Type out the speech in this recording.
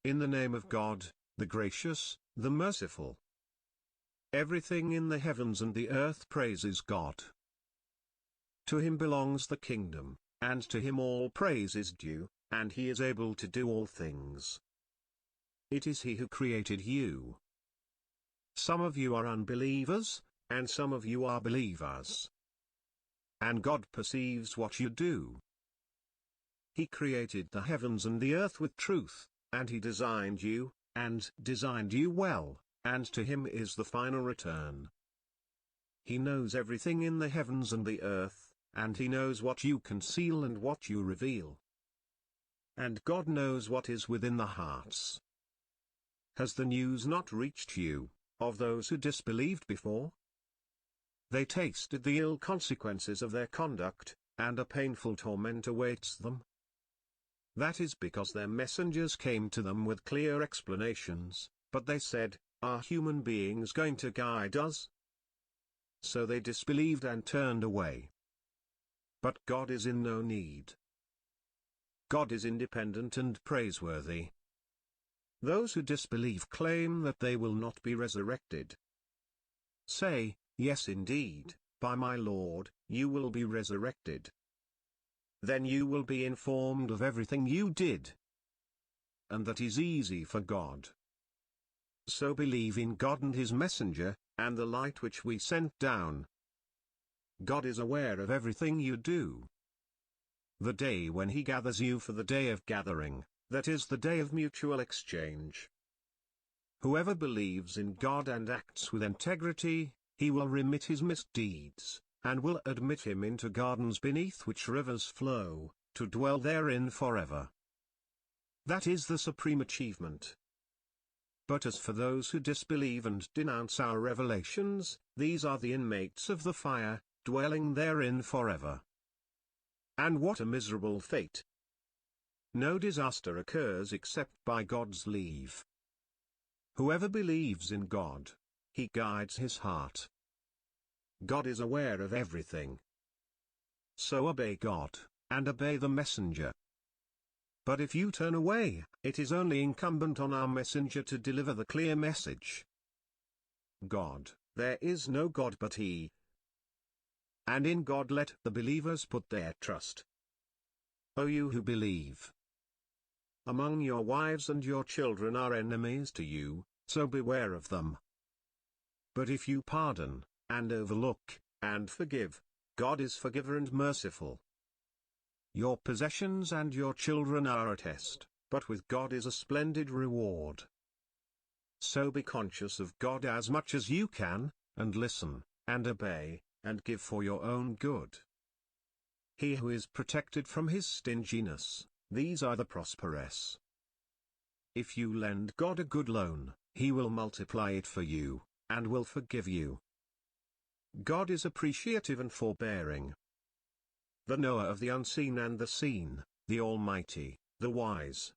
in the name of God, the gracious, the merciful. Everything in the heavens and the earth praises God. To him belongs the kingdom, and to him all praise is due, and he is able to do all things. It is he who created you. Some of you are unbelievers, and some of you are believers. And God perceives what you do. He created the heavens and the earth with truth, and he designed you, and designed you well, and to him is the final return. He knows everything in the heavens and the earth, and he knows what you conceal and what you reveal. And God knows what is within the hearts. Has the news not reached you, of those who disbelieved before? They tasted the ill consequences of their conduct, and a painful torment awaits them. That is because their messengers came to them with clear explanations, but they said, "Are human beings going to guide us?" So they disbelieved and turned away. But God is in no need. God is independent and praiseworthy. Those who disbelieve claim that they will not be resurrected. Say, "Yes indeed, by my Lord, you will be resurrected. Then you will be informed of everything you did." And that is easy for God. So believe in God and his messenger, and the light which we sent down. God is aware of everything you do. The day when he gathers you for the day of gathering, that is the day of mutual exchange. Whoever believes in God and acts with integrity, he will remit his misdeeds, and will admit him into gardens beneath which rivers flow, to dwell therein forever. That is the supreme achievement. But as for those who disbelieve and denounce our revelations, these are the inmates of the fire, dwelling therein forever. And what a miserable fate! No disaster occurs except by God's leave. Whoever believes in God, he guides his heart. God is aware of everything. So obey God, and obey the messenger. But if you turn away, it is only incumbent on our messenger to deliver the clear message. God, there is no God but he. And in God let the believers put their trust. O you who believe! Among your wives and your children are enemies to you, so beware of them. But if you pardon, and overlook, and forgive, God is forgiver and merciful. Your possessions and your children are a test, but with God is a splendid reward. So be conscious of God as much as you can, and listen, and obey, and give for your own good. He who is protected from his stinginess, these are the prosperous. If you lend God a good loan, he will multiply it for you, and will forgive you. God is appreciative and forbearing. The knower of the unseen and the seen, the Almighty, the wise,